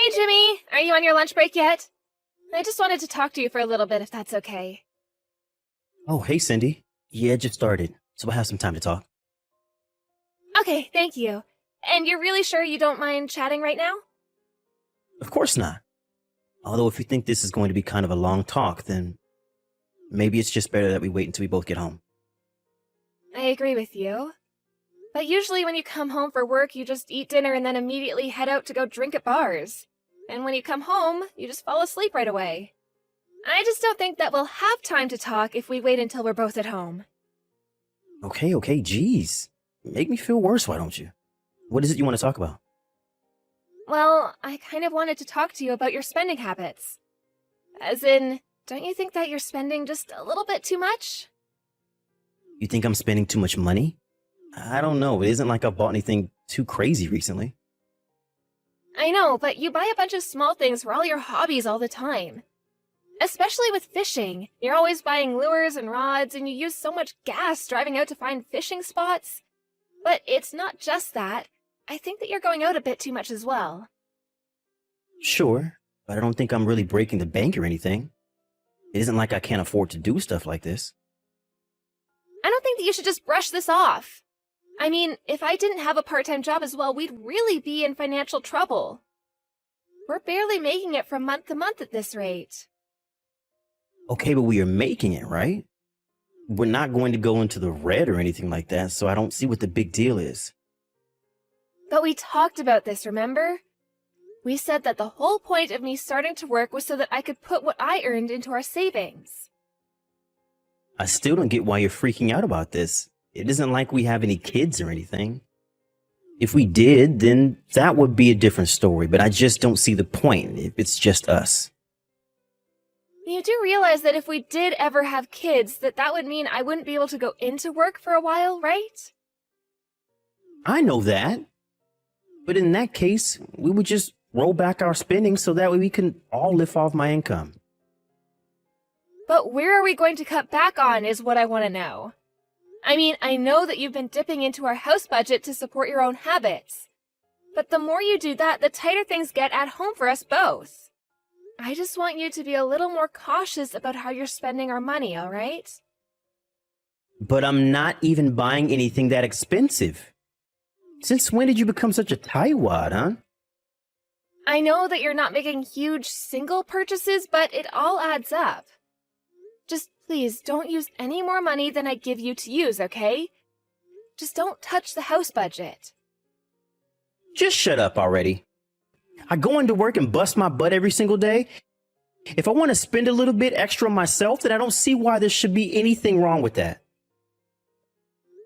Hey, Jimmy! Are you on your lunch break yet? I just wanted to talk to you for a little bit, if that's okay. Oh, hey, Cindy. Yeah, it just started, so we'll have some time to talk. Okay, thank you. And you're really sure you don't mind chatting right now? Of course not. Although if you think this is going to be kind of a long talk, then maybe it's just better that we wait until we both get home. I agree with you. But usually when you come home for work, you just eat dinner and then immediately head out to go drink at bars. And when you come home, you just fall asleep right away. I just don't think that we'll have time to talk if we wait until we're both at home. Okay, geez. Make me feel worse, why don't you? What is it you want to talk about? Well, I kind of wanted to talk to you about your spending habits. As in, don't you think that you're spending just a little bit too much? You think I'm spending too much money? I don't know. It isn't like I bought anything too crazy recently. I know, but you buy a bunch of small things for all your hobbies all the time. Especially with fishing. You're always buying lures and rods, and you use so much gas driving out to find fishing spots. But it's not just that. I think that you're going out a bit too much as well. Sure, but I don't think I'm really breaking the bank or anything. It isn't like I can't afford to do stuff like this. I don't think that you should just brush this off. I mean, if I didn't have a part-time job as well, we'd really be in financial trouble. We're barely making it from month to month at this rate. Okay, but we are making it, right? We're not going to go into the red or anything like that, so I don't see what the big deal is. But we talked about this, remember? We said that the whole point of me starting to work was so that I could put what I earned into our savings. I still don't get why you're freaking out about this. It isn't like we have any kids or anything. If we did, then that would be a different story, but I just don't see the point if it's just us. You do realize that if we did ever have kids, that would mean I wouldn't be able to go into work for a while, right? I know that. But in that case, we would just roll back our spending so that way we can all live off my income. But where are we going to cut back on is what I want to know. I mean, I know that you've been dipping into our house budget to support your own habits. But the more you do that, the tighter things get at home for us both. I just want you to be a little more cautious about how you're spending our money, all right? But I'm not even buying anything that expensive. Since when did you become such a tightwad, huh? I know that you're not making huge single purchases, but it all adds up. Just please don't use any more money than I give you to use, okay? Just don't touch the house budget. Just shut up already. I go into work and bust my butt every single day. If I want to spend a little bit extra on myself, then I don't see why there should be anything wrong with that.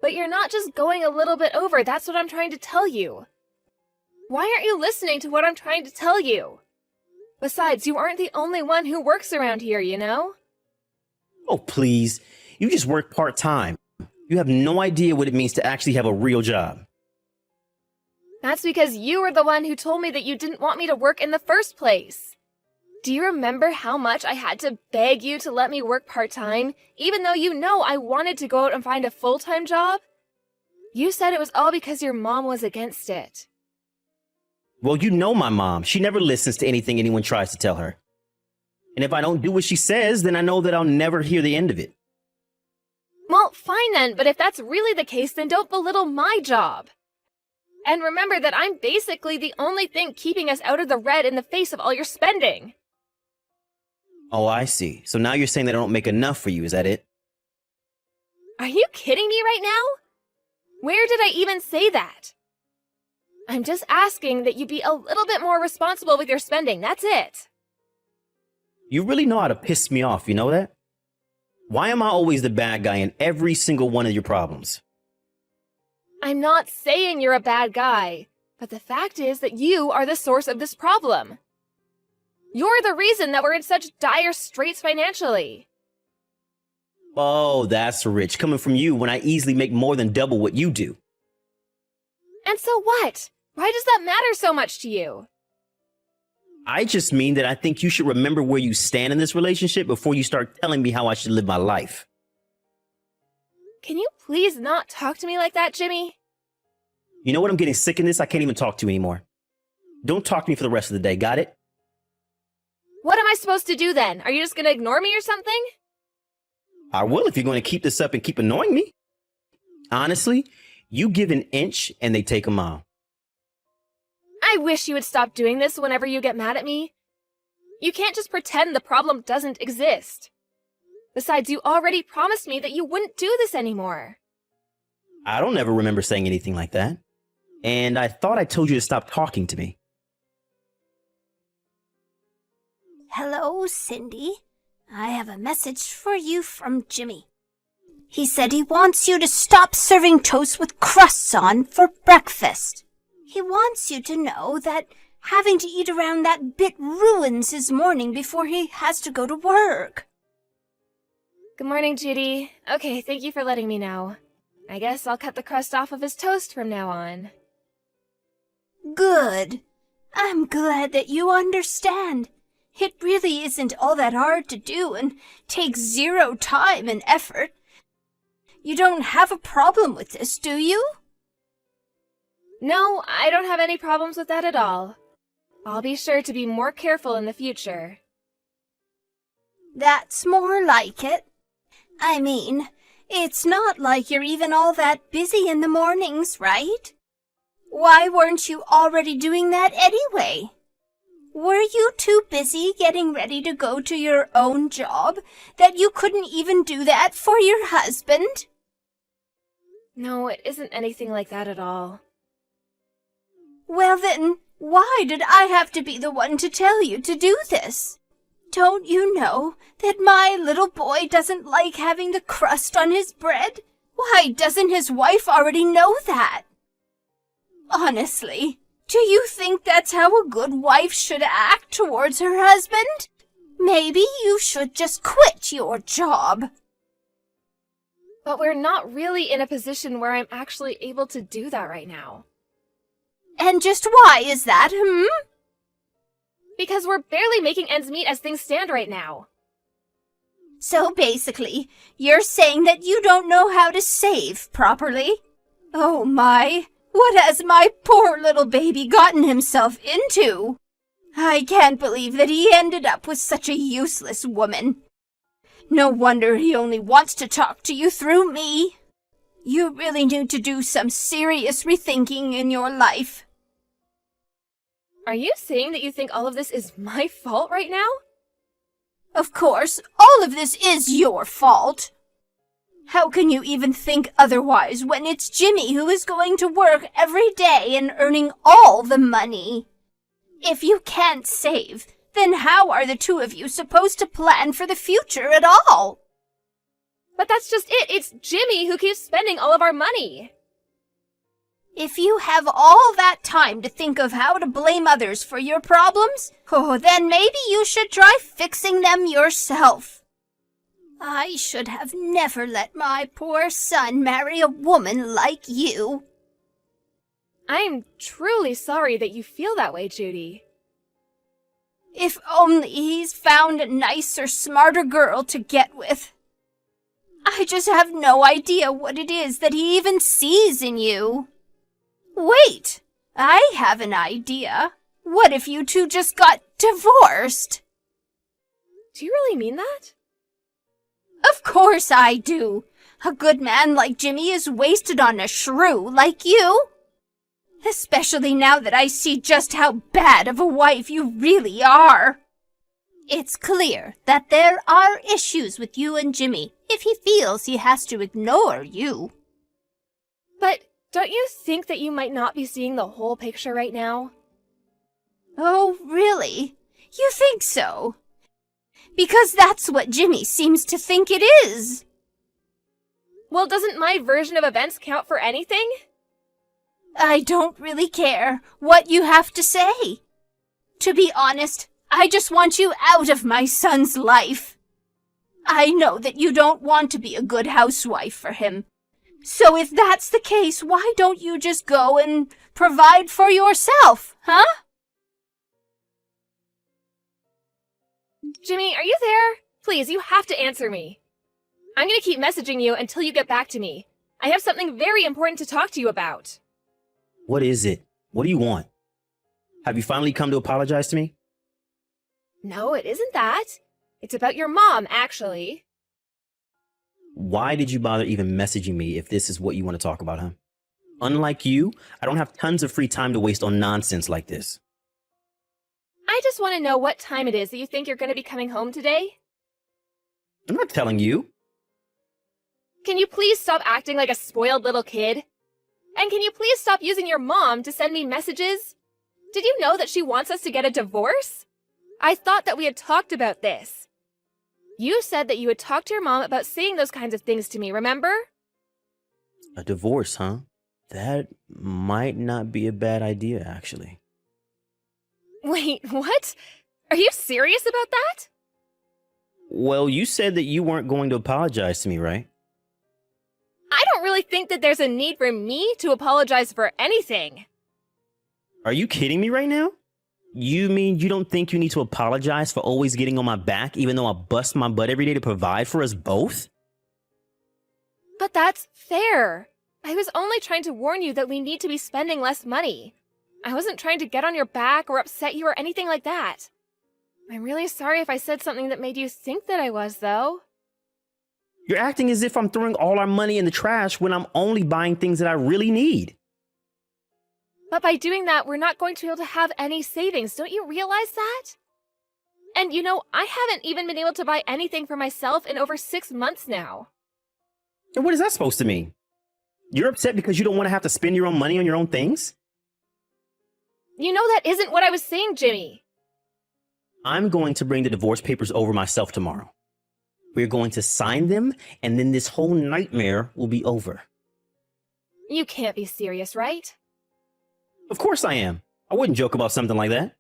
But you're not just going a little bit over, that's what I'm trying to tell you. Why aren't you listening to what I'm trying to tell you? Besides, you aren't the only one who works around here, you know? Oh, please. You just work part-time. You have no idea what it means to actually have a real job. That's because you were the one who told me that you didn't want me to work in the first place. Do you remember how much I had to beg you to let me work part-time, even though you know I wanted to go out and find a full-time job? You said it was all because your mom was against it. Well, you know my mom. She never listens to anything anyone tries to tell her. And if I don't do what she says, then I know that I'll never hear the end of it. Well, fine then, but if that's really the case, then don't belittle my job. And remember that I'm basically the only thing keeping us out of the red in the face of all your spending. Oh, I see. So now you're saying that I don't make enough for you, is that it? Are you kidding me right now? Where did I even say that? I'm just asking that you be a little bit more responsible with your spending, that's it. You really know how to piss me off, you know that? Why am I always the bad guy in every single one of your problems? I'm not saying you're a bad guy, but the fact is that you are the source of this problem. You're the reason that we're in such dire straits financially. Oh, that's rich coming from you when I easily make more than double what you do. And so what? Why does that matter so much to you? I just mean that I think you should remember where you stand in this relationship before you start telling me how I should live my life. Can you please not talk to me like that, Jimmy? You know what? I'm getting sick of this. I can't even talk to you anymore. Don't talk to me for the rest of the day, got it? What am I supposed to do then? Are you just gonna ignore me or something? I will if you're going to keep this up and keep annoying me. Honestly, you give an inch and they take a mile. I wish you would stop doing this whenever you get mad at me. You can't just pretend the problem doesn't exist. Besides, you already promised me that you wouldn't do this anymore. I don't ever remember saying anything like that. And I thought I told you to stop talking to me. Hello, Cindy. I have a message for you from Jimmy. He said he wants you to stop serving toast with crusts on for breakfast. He wants you to know that having to eat around that bit ruins his morning before he has to go to work. Good morning, Judy. Okay, thank you for letting me know. I guess I'll cut the crust off of his toast from now on. Good. I'm glad that you understand. It really isn't all that hard to do and takes zero time and effort. You don't have a problem with this, do you? No, I don't have any problems with that at all. I'll be sure to be more careful in the future. That's more like it. I mean, it's not like you're even all that busy in the mornings, right? Why weren't you already doing that anyway? Were you too busy getting ready to go to your own job that you couldn't even do that for your husband? No, it isn't anything like that at all. Well then, why did I have to be the one to tell you to do this? Don't you know that my little boy doesn't like having the crust on his bread? Why doesn't his wife already know that? Honestly, do you think that's how a good wife should act towards her husband? Maybe you should just quit your job. But we're not really in a position where I'm actually able to do that right now. And just why is that, Because we're barely making ends meet as things stand right now. So basically, you're saying that you don't know how to save properly? Oh my, what has my poor little baby gotten himself into? I can't believe that he ended up with such a useless woman. No wonder he only wants to talk to you through me. You really need to do some serious rethinking in your life. Are you saying that you think all of this is my fault right now? Of course, all of this is your fault. How can you even think otherwise when it's Jimmy who is going to work every day and earning all the money? If you can't save, then how are the two of you supposed to plan for the future at all? But that's just it. It's Jimmy who keeps spending all of our money. If you have all that time to think of how to blame others for your problems, then maybe you should try fixing them yourself. I should have never let my poor son marry a woman like you. I'm truly sorry that you feel that way, Judy. If only he's found a nicer, smarter girl to get with. I just have no idea what it is that he even sees in you. Wait, I have an idea. What if you two just got divorced? Do you really mean that? Of course I do. A good man like Jimmy is wasted on a shrew like you. Especially now that I see just how bad of a wife you really are. It's clear that there are issues with you and Jimmy if he feels he has to ignore you. But don't you think that you might not be seeing the whole picture right now? Oh, really? You think so? Because that's what Jimmy seems to think it is. Well, doesn't my version of events count for anything? I don't really care what you have to say. To be honest, I just want you out of my son's life. I know that you don't want to be a good housewife for him. So if that's the case, why don't you just go and provide for yourself, huh? Jimmy, are you there? Please, you have to answer me. I'm gonna keep messaging you until you get back to me. I have something very important to talk to you about. What is it? What do you want? Have you finally come to apologize to me? No, it isn't that. It's about your mom, actually. Why did you bother even messaging me if this is what you want to talk about, huh? Unlike you, I don't have tons of free time to waste on nonsense like this. I just want to know what time it is that you think you're going to be coming home today. I'm not telling you. Can you please stop acting like a spoiled little kid? And can you please stop using your mom to send me messages? Did you know that she wants us to get a divorce? I thought that we had talked about this. You said that you would talk to your mom about saying those kinds of things to me, remember? A divorce, huh? That might not be a bad idea, actually. Wait, what? Are you serious about that? Well, you said that you weren't going to apologize to me, right? I don't really think that there's a need for me to apologize for anything. Are you kidding me right now? You mean you don't think you need to apologize for always getting on my back, even though I bust my butt every day to provide for us both? But that's fair. I was only trying to warn you that we need to be spending less money. I wasn't trying to get on your back or upset you or anything like that. I'm really sorry if I said something that made you think that I was, though. You're acting as if I'm throwing all our money in the trash when I'm only buying things that I really need. But by doing that, we're not going to be able to have any savings. Don't you realize that? And you know, I haven't even been able to buy anything for myself in over 6 months now. And what is that supposed to mean? You're upset because you don't want to have to spend your own money on your own things? You know that isn't what I was saying, Jimmy. I'm going to bring the divorce papers over myself tomorrow. We're going to sign them, and then this whole nightmare will be over. You can't be serious, right? Of course I am. I wouldn't joke about something like that.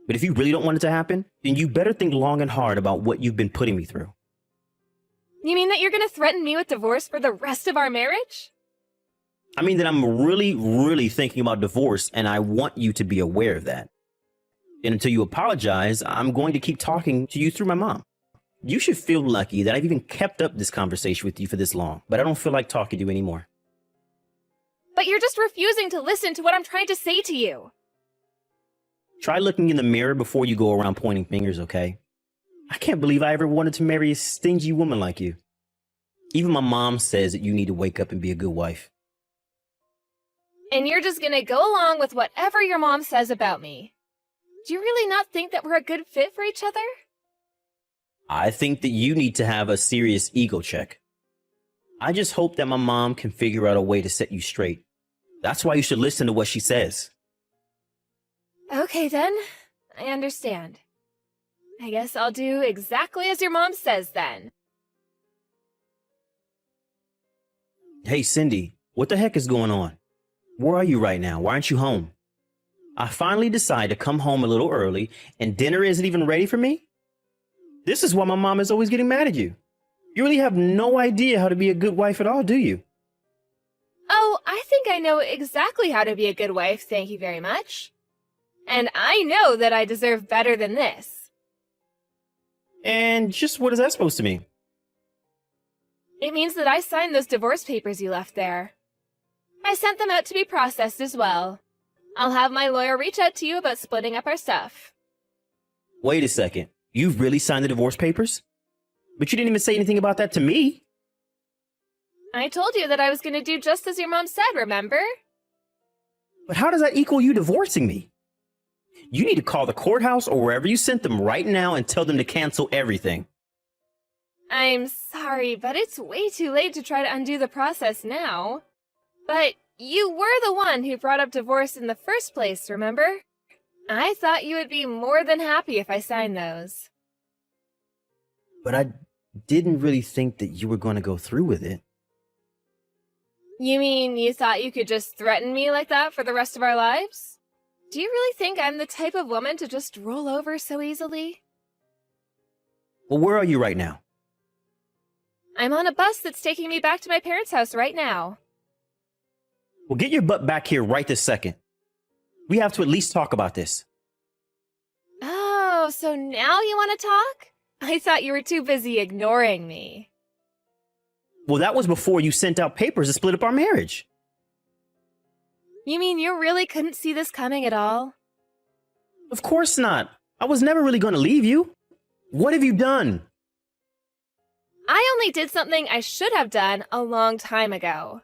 But if you really don't want it to happen, then you better think long and hard about what you've been putting me through. You mean that you're going to threaten me with divorce for the rest of our marriage? I mean that I'm really thinking about divorce, and I want you to be aware of that. And until you apologize, I'm going to keep talking to you through my mom. You should feel lucky that I've even kept up this conversation with you for this long, but I don't feel like talking to you anymore. But you're just refusing to listen to what I'm trying to say to you. Try looking in the mirror before you go around pointing fingers, okay? I can't believe I ever wanted to marry a stingy woman like you. Even my mom says that you need to wake up and be a good wife. And you're just gonna go along with whatever your mom says about me. Do you really not think that we're a good fit for each other? I think that you need to have a serious ego check. I just hope that my mom can figure out a way to set you straight. That's why you should listen to what she says. Okay then, I understand. I guess I'll do exactly as your mom says then. Hey, Cindy, what the heck is going on? Where are you right now? Why aren't you home? I finally decided to come home a little early and dinner isn't even ready for me? This is why my mom is always getting mad at you. You really have no idea how to be a good wife at all, do you? Oh, I think I know exactly how to be a good wife, thank you very much. And I know that I deserve better than this. And just what is that supposed to mean? It means that I signed those divorce papers you left there. I sent them out to be processed as well. I'll have my lawyer reach out to you about splitting up our stuff. Wait a second. You've really signed the divorce papers? But you didn't even say anything about that to me. I told you that I was going to do just as your mom said, remember? But how does that equal you divorcing me? You need to call the courthouse or wherever you sent them right now and tell them to cancel everything. I'm sorry, but it's way too late to try to undo the process now. But you were the one who brought up divorce in the first place, remember? I thought you would be more than happy if I signed those. But I didn't really think that you were going to go through with it. You mean you thought you could just threaten me like that for the rest of our lives? Do you really think I'm the type of woman to just roll over so easily? Well, where are you right now? I'm on a bus that's taking me back to my parents' house right now. Well, get your butt back here right this second. We have to at least talk about this. Oh, so now you want to talk? I thought you were too busy ignoring me. Well, that was before you sent out papers to split up our marriage. You mean you really couldn't see this coming at all? Of course not. I was never really going to leave you. What have you done? I only did something I should have done a long time ago.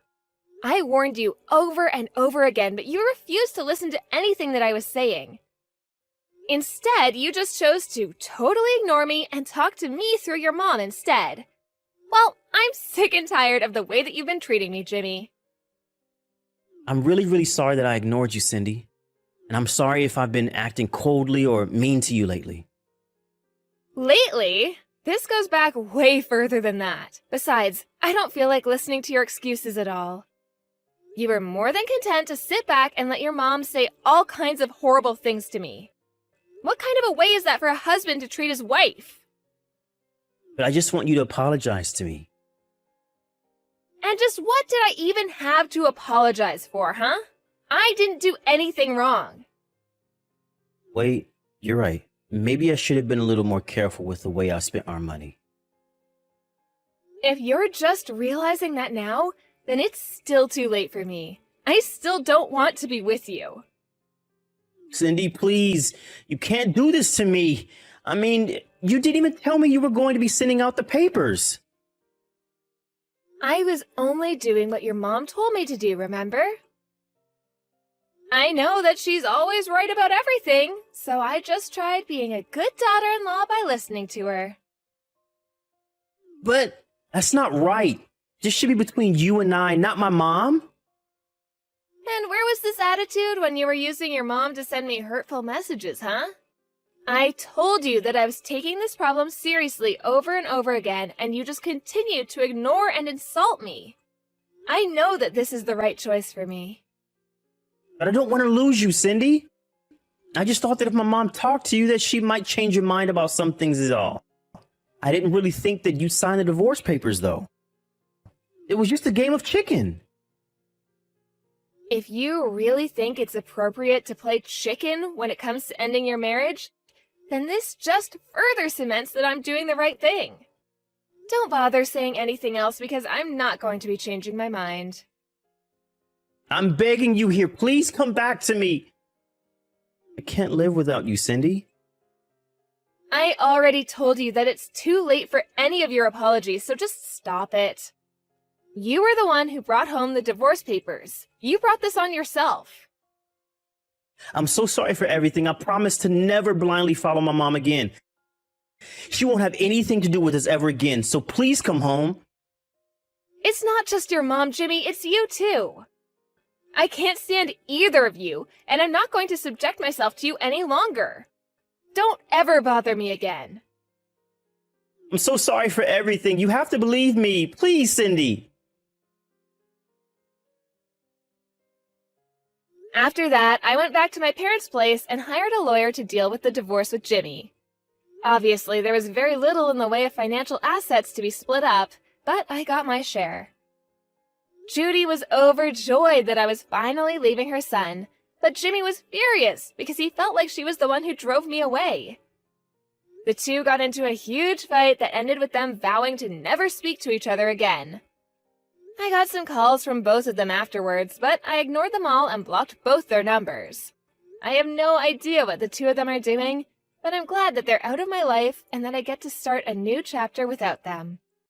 I warned you over and over again, but you refused to listen to anything that I was saying. Instead, you just chose to totally ignore me and talk to me through your mom instead. Well, I'm sick and tired of the way that you've been treating me, Jimmy. I'm really, really sorry that I ignored you, Cindy. And I'm sorry if I've been acting coldly or mean to you lately. Lately? This goes back way further than that. Besides, I don't feel like listening to your excuses at all. You were more than content to sit back and let your mom say all kinds of horrible things to me. What kind of a way is that for a husband to treat his wife? But I just want you to apologize to me. And just what did I even have to apologize for, huh? I didn't do anything wrong. Wait, you're right. Maybe I should have been a little more careful with the way I spent our money. If you're just realizing that now, then it's still too late for me. I still don't want to be with you. Cindy, please. You can't do this to me. I mean, you didn't even tell me you were going to be sending out the papers. I was only doing what your mom told me to do, remember? I know that she's always right about everything, so I just tried being a good daughter-in-law by listening to her. But that's not right. This should be between you and I, not my mom. And where was this attitude when you were using your mom to send me hurtful messages, huh? I told you that I was taking this problem seriously over and over again, and you just continued to ignore and insult me. I know that this is the right choice for me. But I don't want to lose you, Cindy. I just thought that if my mom talked to you that she might change your mind about some things is all. I didn't really think that you'd sign the divorce papers, though. It was just a game of chicken. If you really think it's appropriate to play chicken when it comes to ending your marriage, then this just further cements that I'm doing the right thing. Don't bother saying anything else because I'm not going to be changing my mind. I'm begging you here. Please come back to me. I can't live without you, Cindy. I already told you that it's too late for any of your apologies, so just stop it. You were the one who brought home the divorce papers. You brought this on yourself. I'm so sorry for everything. I promise to never blindly follow my mom again. She won't have anything to do with us ever again, so please come home. It's not just your mom, Jimmy, it's you too. I can't stand either of you, and I'm not going to subject myself to you any longer. Don't ever bother me again. I'm so sorry for everything. You have to believe me. Please, Cindy. After that, I went back to my parents' place and hired a lawyer to deal with the divorce with Jimmy. Obviously, there was very little in the way of financial assets to be split up, but I got my share. Judy was overjoyed that I was finally leaving her son, but Jimmy was furious because he felt like she was the one who drove me away. The two got into a huge fight that ended with them vowing to never speak to each other again. I got some calls from both of them afterwards, but I ignored them all and blocked both their numbers. I have no idea what the two of them are doing, but I'm glad that they're out of my life and that I get to start a new chapter without them.